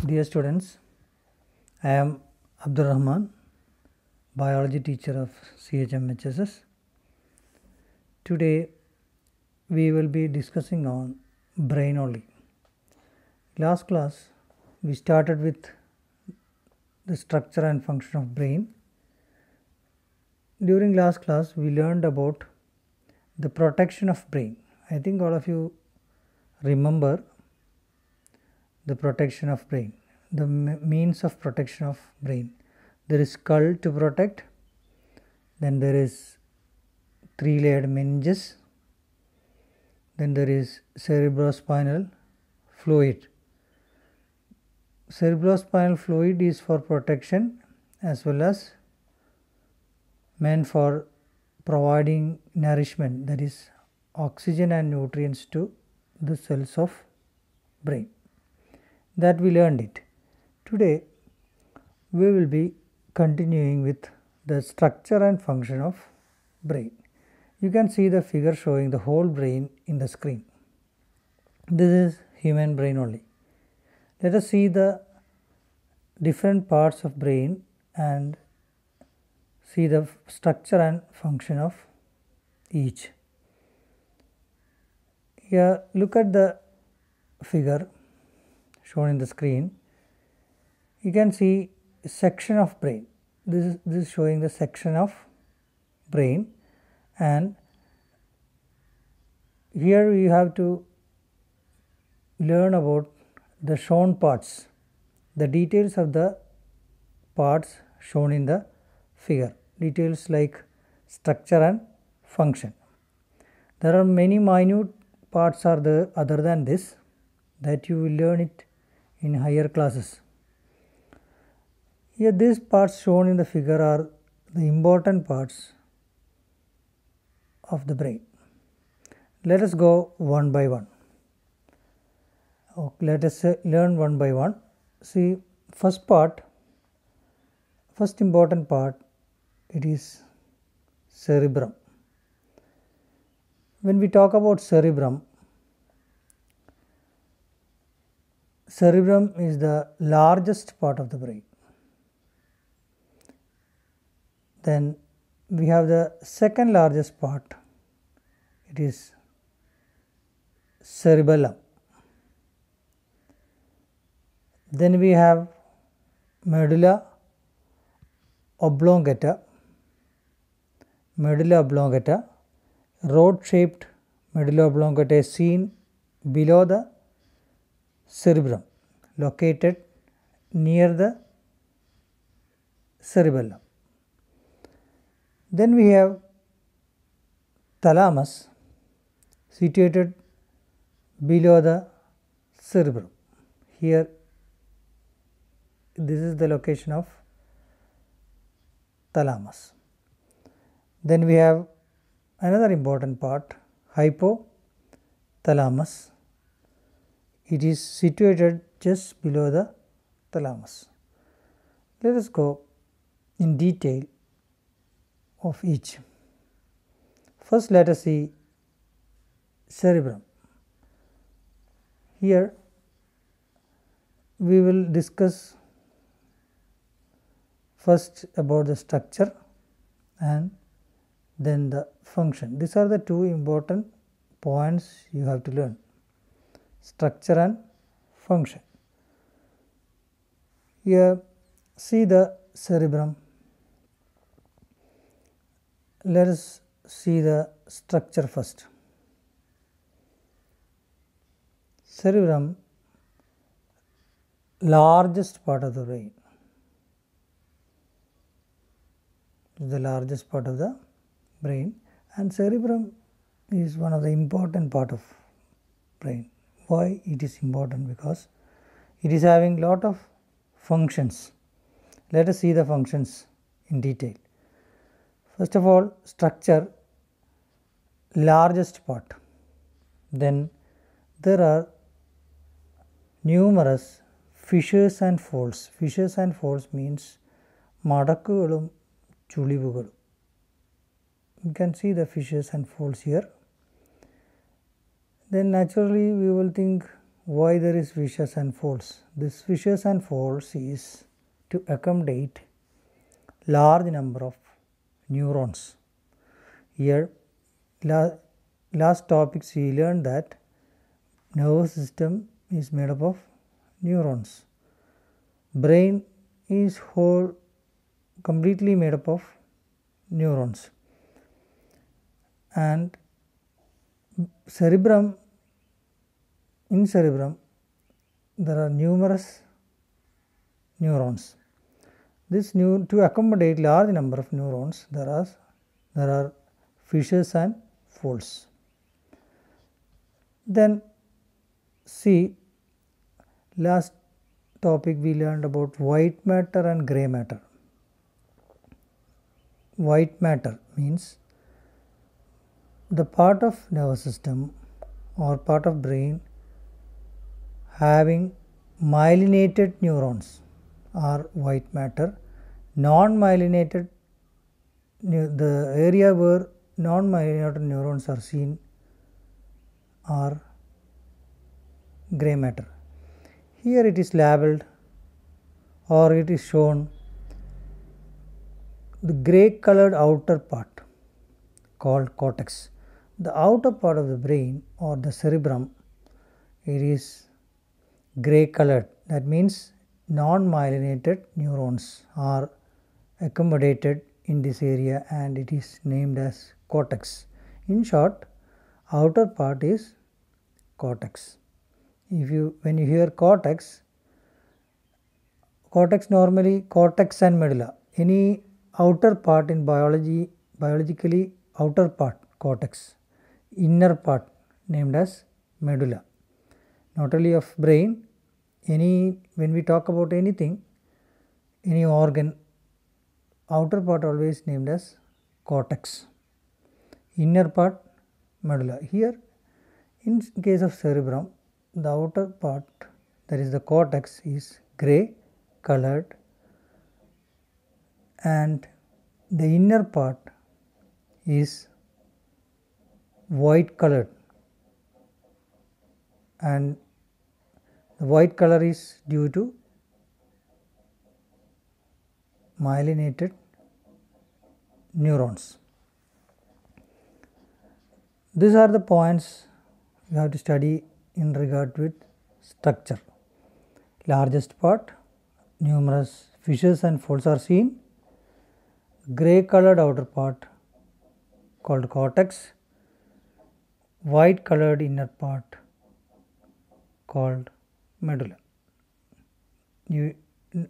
Dear students, I am Abdul Rahman, biology teacher of CHMHSS. Today we will be discussing on brain only. Last class we started with the structure and function of brain. During last class we learned about the protection of brain. I think all of you remember the protection of brain, the means of protection of brain. There is skull to protect, then there is three-layered meninges, then there is cerebrospinal fluid. Cerebrospinal fluid is for protection as well as meant for providing nourishment, that is oxygen and nutrients to the cells of brain. That we learned it. Today we will be continuing with the structure and function of brain. You can see the figure showing the whole brain in the screen. This is human brain only. Let us see the different parts of brain and see the structure and function of each. Here look at the figure shown in the screen. You can see a section of brain. This is showing the section of brain, and here you have to learn about the shown parts, the details of the parts shown in the figure, details like structure and function. There are many minute parts are there other than this, that you will learn it in higher classes. Here these parts shown in the figure are the important parts of the brain. Let us go one by one. Let us learn one by one. See, first important part, it is cerebrum. When we talk about cerebrum is the largest part of the brain. Then we have the second largest part, it is cerebellum. Then we have medulla oblongata, rod-shaped medulla oblongata is seen below the cerebrum, located near the cerebellum. Then we have thalamus situated below the cerebrum. Here this is the location of thalamus. Then we have another important part, hypothalamus. It is situated just below the thalamus. Let us go in detail of each. First let us see cerebrum. Here we will discuss first about the structure and then the function. These are the two important points you have to learn, structure and function. Here see the cerebrum. Let us see the structure first. Cerebrum, largest part of the brain, the largest part of the brain, and cerebrum is one of the important part of brain. Why it is important? Because it is having lot of functions. Let us see the functions in detail. First of all, structure, largest part. Then there are numerous fissures and folds. Fissures and folds means madakkukalum chulivukalum. You can see the fissures and folds here. Then naturally we will think, why there is fissures and folds? This fissures and folds is to accommodate large number of neurons. Here last topics we learned that nervous system is made up of neurons. Brain is whole completely made up of neurons, and cerebrum, in cerebrum there are numerous neurons. This to accommodate large number of neurons there are fissures and folds. Then see, last topic we learned about white matter and grey matter. White matter means the part of nervous system or part of brain having myelinated neurons are white matter. Non-myelinated, the area where non-myelinated neurons are seen, are grey matter. Here it is labeled or it is shown the grey colored outer part called cortex. The outer part of the brain or the cerebrum, it is grey colored. That means non-myelinated neurons are accommodated in this area and it is named as cortex. In short, outer part is cortex. When you hear cortex normally cortex and medulla, any outer part in biologically outer part cortex, inner part named as medulla. Not only of brain, when we talk about anything, any organ, outer part always named as cortex, inner part medulla. Here in case of cerebrum, the outer part, that is the cortex, is grey colored and the inner part is white colored, and the white color is due to myelinated neurons. These are the points you have to study in regard with structure. Largest part, numerous fissures and folds are seen. Grey colored outer part called cortex, white colored inner part called medulla.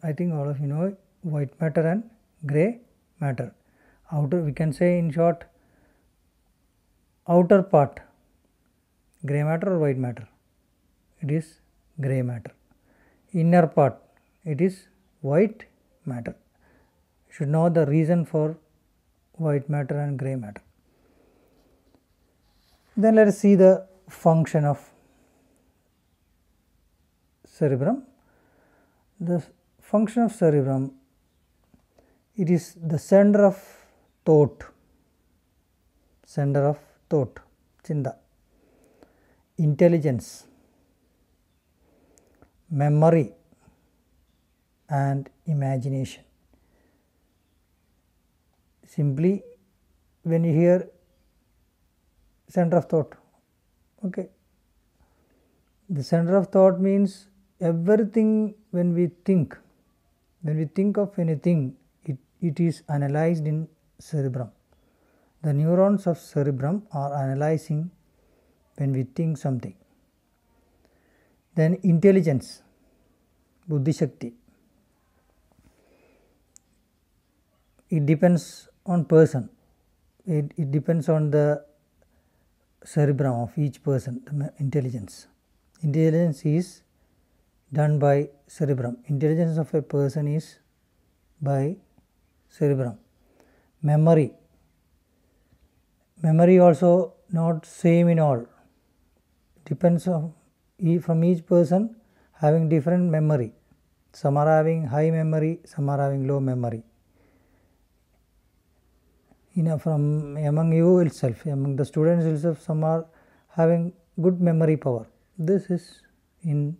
I think all of you know white matter and grey matter. Outer, we can say in short, outer part grey matter or white matter, it is grey matter. Inner part, it is white matter. You should know the reason for white matter and grey matter. Then let us see the function of cerebrum. The function of cerebrum, it is the center of thought, chinda, intelligence, memory and imagination. Simply when you hear center of thought, okay, the center of thought means everything. When we think of anything, it is analyzed in cerebrum. The neurons of cerebrum are analyzing when we think something. Then intelligence, buddhi shakti, it depends on person, it depends on the cerebrum of each person. The intelligence is done by cerebrum. Intelligence of a person is by cerebrum. Memory also not same in all, depends on from each person having different memory. Some are having high memory, some are having low memory. From among you itself, among the students itself, some are having good memory power. This is in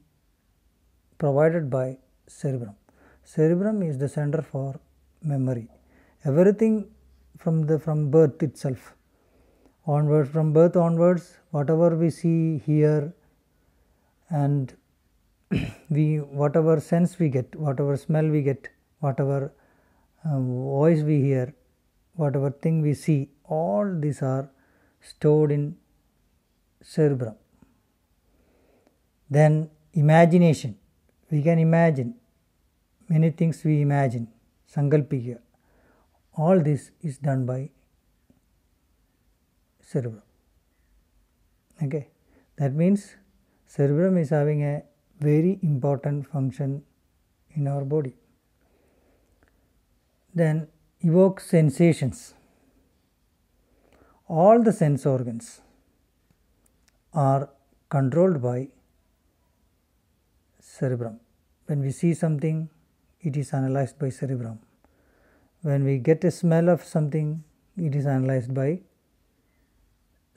provided by cerebrum. Cerebrum is the center for memory. Everything from birth itself onwards, from birth onwards, whatever we see, hear, and whatever sense we get, whatever smell we get, whatever voice we hear, whatever thing we see, all these are stored in cerebrum. Then imagination, we can imagine many things, we imagine, sankalpika, all this is done by cerebrum. Okay, that means cerebrum is having a very important function in our body. Then evoke sensations. All the sense organs are controlled by cerebrum. When we see something, it is analyzed by cerebrum. When we get a smell of something, it is analyzed by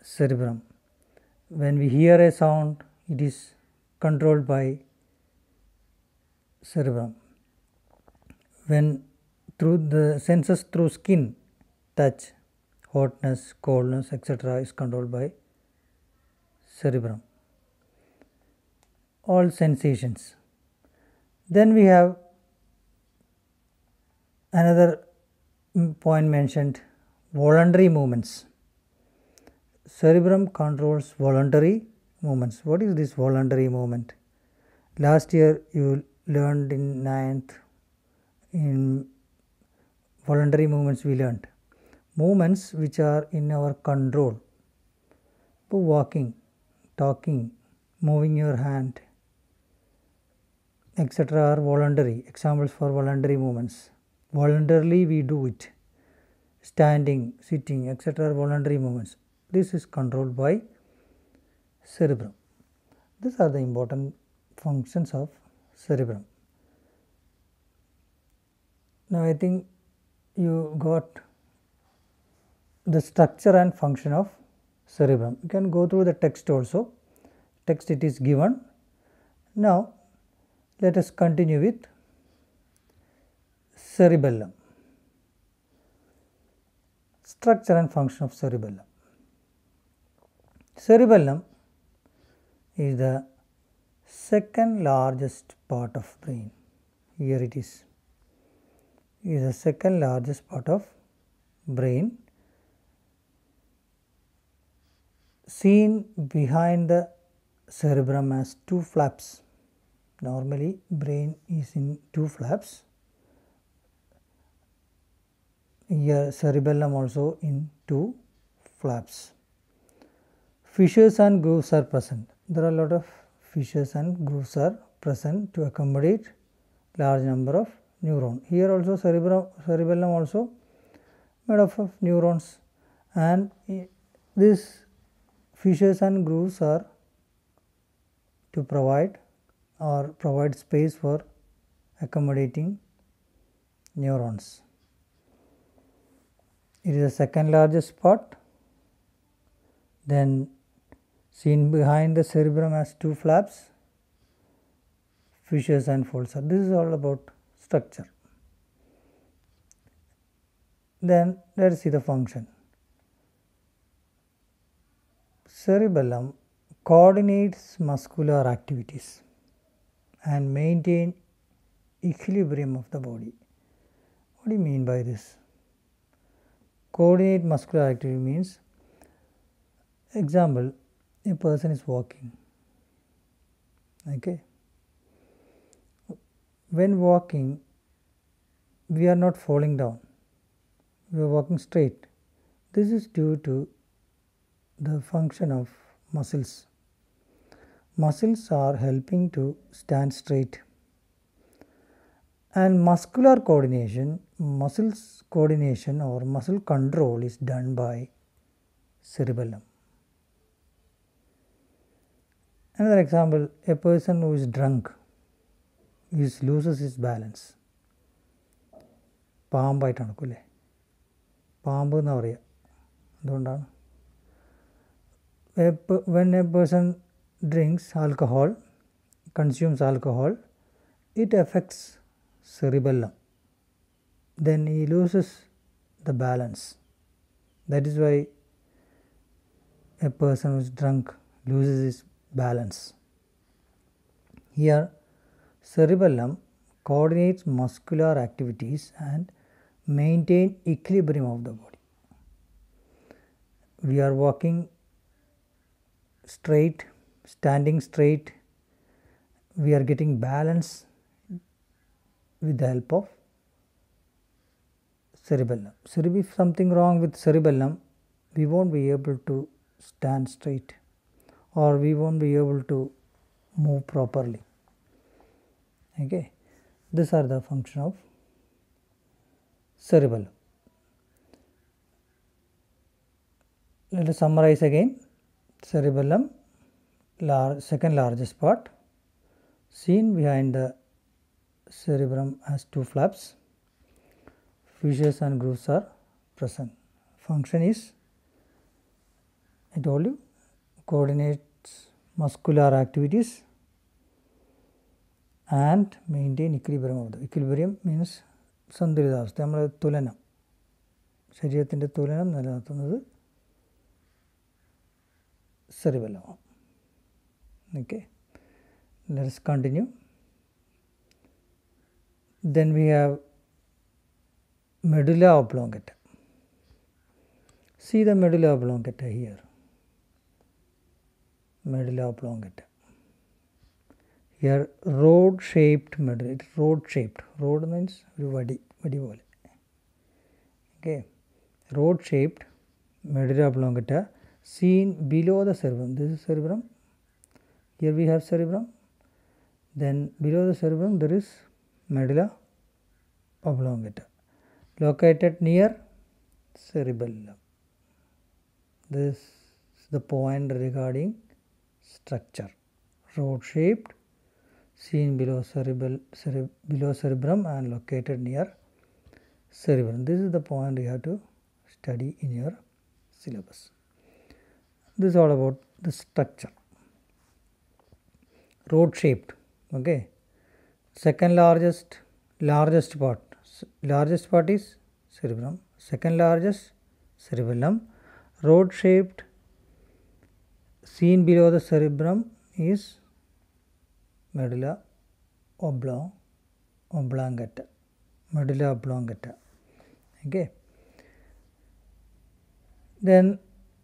cerebrum. When we hear a sound, it is controlled by cerebrum. When through the senses, through skin, touch, hotness, coldness, etc. is controlled by cerebrum. All sensations. Then we have another point mentioned, voluntary movements. Cerebrum controls voluntary movements. What is this voluntary movement? Last year you learned in 9th, in voluntary movements we learned. Movements which are in our control. Walking, talking, moving your hand, etc. are voluntary. Examples for voluntary movements. Voluntarily we do it. Standing, sitting, etc. are voluntary movements. This is controlled by cerebrum. These are the important functions of cerebrum. Now I think you got the structure and function of cerebrum. You can go through the text also. Text it is given. Now let us continue with cerebellum. Structure and function of cerebellum. Cerebellum is the second largest part of brain. Here it is the second largest part of brain, seen behind the cerebrum as two flaps. Normally brain is in two flaps. Here cerebellum also in two flaps. Fissures and grooves are present. There are a lot of fissures and grooves are present to accommodate large number of neurons. Here also cerebellum also made up of neurons, and these fissures and grooves are to provide space for accommodating neurons. It is the second largest part. Then seen behind the cerebrum as two flaps, fissures and folds. This is all about structure. Then let us see the function. Cerebellum coordinates muscular activities and maintain equilibrium of the body. What do you mean by this? Coordinate muscular activity means, example, a person is walking. Okay. When walking, we are not falling down. We are walking straight. This is due to the function of muscles. Muscles are helping to stand straight. And muscular coordination, muscles coordination or muscle control is done by cerebellum. Another example, a person who is drunk loses his balance. പാമ്പായിട്ട് നടക്കൂല്ലേ, പാമ്പ് എന്ന് പറയുക. അതുകൊണ്ടാണ് when a person drinks alcohol, consumes alcohol, it affects cerebellum. Then he loses the balance. That is why a person who is drunk loses his balance. Here, cerebellum coordinates muscular activities and maintain equilibrium of the body. We are walking straight, standing straight, we are getting balance with the help of cerebellum. So if something wrong with cerebellum, we won't be able to stand straight or we won't be able to move properly. Okay, these are the function of cerebellum. Let us summarize again. Cerebellum, second largest part. Seen behind the cerebrum has two flaps. Fissures and grooves are present. Function is, I told you, coordinates muscular activities and maintain equilibrium of the. Equilibrium means സന്തുലിതാവസ്ഥ, നമ്മൾ തുലനം, ശരീരത്തിൻ്റെ തുലനം നിലനിർത്തുന്നത് cerebellum. Okay, let us continue. Then we have medulla oblongata. See the medulla oblongata here. Medulla oblongata. Here rod shaped medulla. It rod shaped. Rod means vadi pole. Okay, rod shaped medulla oblongata seen below the cerebrum. This is cerebrum. Here we have cerebrum. Then below the cerebrum there is medulla oblongata located near cerebellum. This is the point regarding structure. Rod shaped, seen below cerebrum and located near cerebellum. This is the point you have to study in your syllabus. This is all about the structure. Rod shaped. Okay. Second largest part. Largest part is cerebrum. Second largest cerebellum. Rod shaped, seen below the cerebrum is medulla oblongata. Medulla oblongata. Okay. Then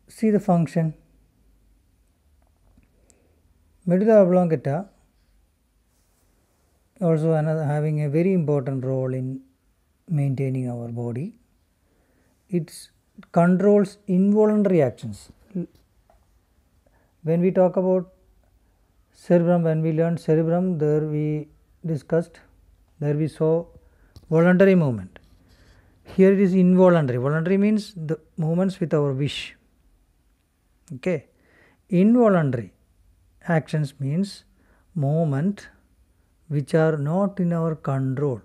see the function. Medulla oblongata also having a very important role in maintaining our body. It controls involuntary actions. When we talk about cerebrum, when we learned cerebrum, there we discussed, there we saw voluntary movement. Here it is involuntary. Voluntary means the movements with our wish. Okay. Involuntary actions means movement which are not in our control.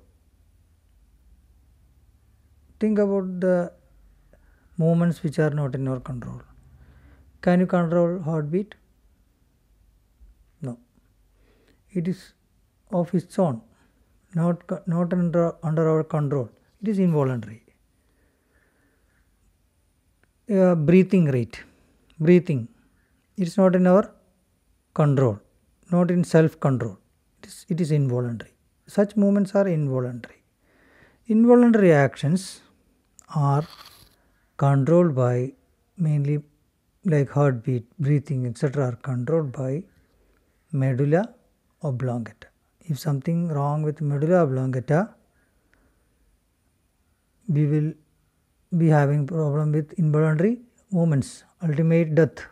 Think about the movements which are not in our control. Can you control heartbeat? No. It is of its own, not under our control. It is involuntary. Breathing rate. Breathing. It is not in our control, not in self-control. It is involuntary. Such movements are involuntary. Involuntary actions are controlled by, mainly like heartbeat, breathing, etc. are controlled by medulla oblongata. If something wrong with medulla oblongata, we will be having problem with involuntary movements, ultimate death.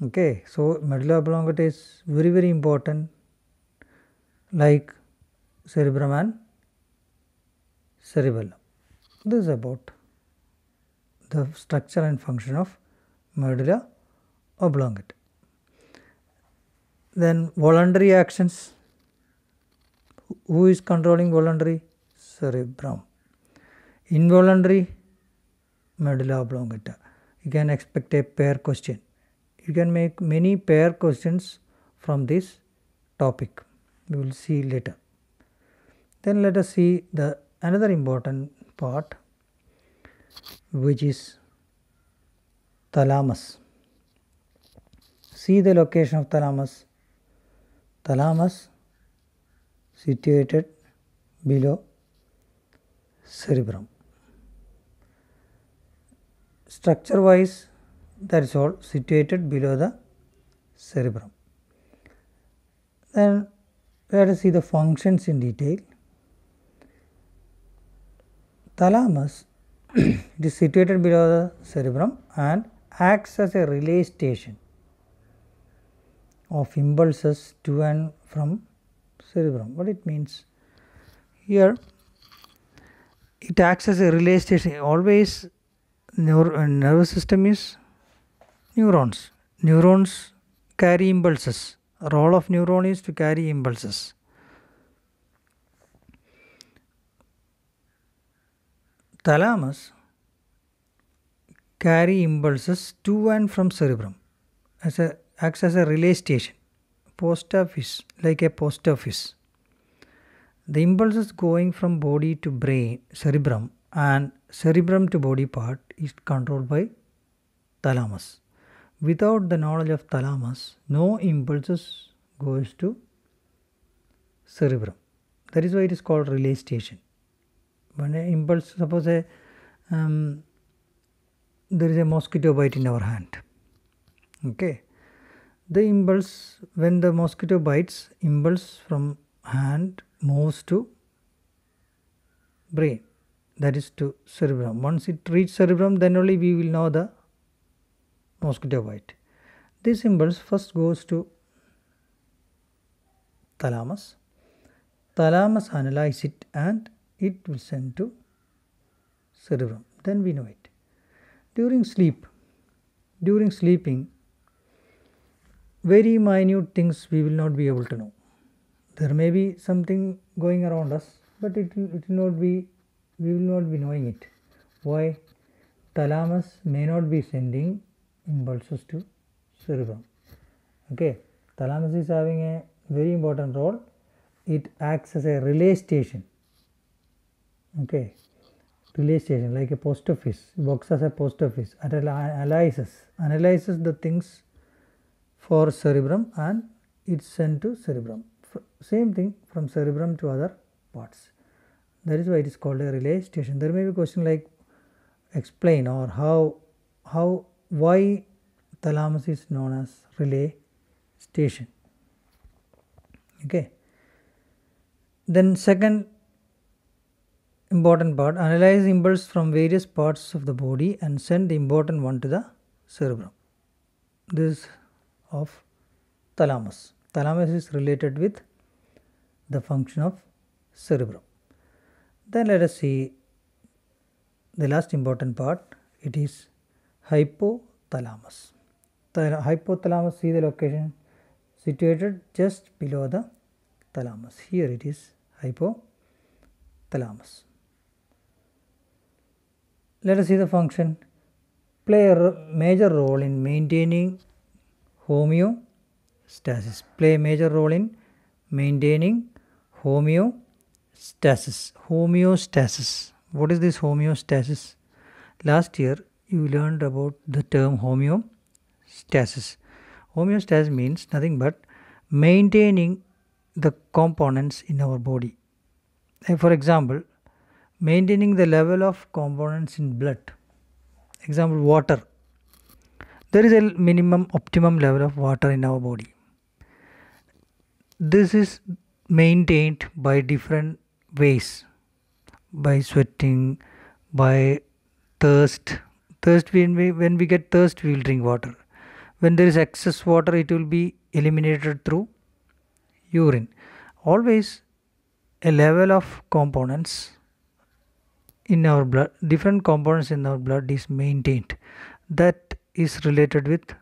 Okay, so medulla oblongata is very, very important, like cerebrum and cerebellum. This is about the structure and function of medulla oblongata. Then voluntary actions. Who is controlling voluntary? Cerebrum. Involuntary, medulla oblongata. You can expect a pair question. You can make many pair questions from this topic. We will see later. Then let us see the another important part, which is thalamus. See the location of thalamus. Thalamus situated below cerebrum. Structure wise, that is all, situated below the cerebrum. Then let us see the functions in detail. Thalamus it is situated below the cerebrum and acts as a relay station of impulses to and from cerebrum. What it means? Here it acts as a relay station. Always nervous system is neurons. Neurons carry impulses. The role of neuron is to carry impulses. Thalamus carry impulses to and from cerebrum acts as a relay station, post office, like a post office. The impulses going from body to brain, cerebrum, and cerebrum to body part is controlled by thalamus. Without the knowledge of thalamus, no impulses goes to cerebrum. That is why it is called relay station. When an impulse, suppose there is a mosquito bite in our hand. Okay, the impulse, when the mosquito bites, impulse from hand moves to brain, that is to cerebrum. Once it reaches cerebrum, then only we will know the mosquito bite. This impulse first goes to thalamus. Thalamus analyzes it and it will send to cerebrum. Then we know it. During sleeping, very minute things we will not be able to know. There may be something going around us, but we will not be knowing it. Why? Thalamus may not be sending impulses to cerebrum. Okay, thalamus is having a very important role. It acts as a relay station. Okay, relay station, like a post office, works as a post office. It analyzes the things for cerebrum and it's sent to cerebrum. Same thing from cerebrum to other parts. That is why it is called a relay station. There may be a question like explain or why thalamus is known as relay station. Okay. Then second important part, analyze impulse from various parts of the body and send the important one to the cerebrum. This is of thalamus. Thalamus is related with the function of cerebrum. Then let us see the last important part. It is hypothalamus. The hypothalamus, see the location, situated just below the thalamus. Here it is hypothalamus. Let us see the function. Play a major role in maintaining homeostasis. Play a major role in maintaining homeostasis. Homeostasis. What is this homeostasis? Last year you learned about the term homeostasis. Homeostasis means nothing but maintaining the components in our body. For example, maintaining the level of components in blood. Example, water. There is a optimum level of water in our body. This is maintained by different ways, by sweating, by thirst. When we get thirst, we will drink water. When there is excess water, it will be eliminated through urine. Always a level of components in our blood, different components in our blood is maintained. That is related with,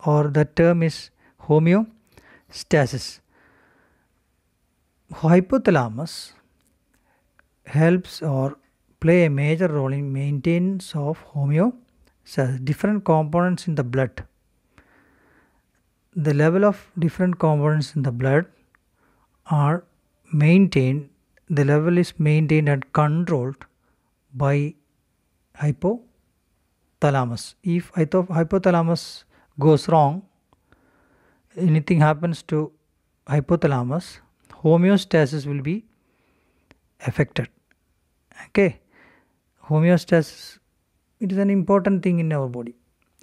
or the term is homeostasis. Hypothalamus helps or play a major role in maintenance of homeostasis. Different components in the blood. the level of different components in the blood are maintained, the level is maintained and controlled by hypothalamus. If hypothalamus goes wrong, anything happens to hypothalamus, homeostasis will be affected. Okay, homeostasis, it is an important thing in our body.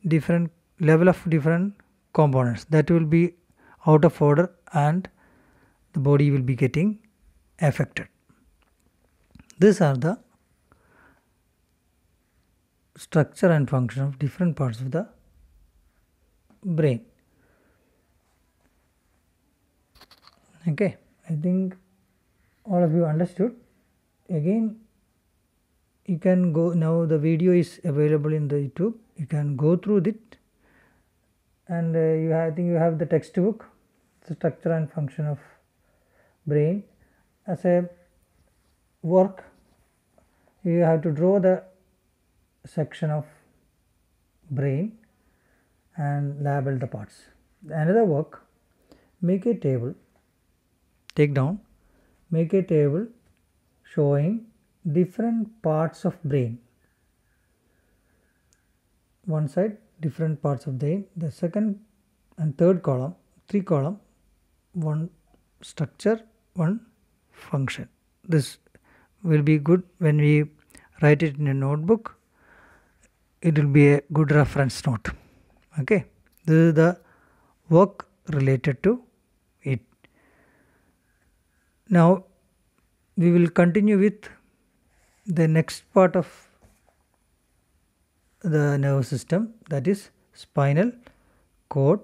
Different level of different components that will be out of order and the body will be getting affected. These are the structure and function of different parts of the brain. Okay, I think all of you understood. Again, you can go, now the video is available in the YouTube, you can go through it, and I think you have the textbook, the structure and function of brain. As a work, you have to draw the section of brain and label the parts. Another work, make a table, take down, make a table showing different parts of brain. One side, different parts of brain, the second and third column, 3 column, one structure, one function. This will be good when we write it in a notebook. It will be a good reference note. Okay, this is the work related to it. Now we will continue with the next part of the nervous system, that is spinal cord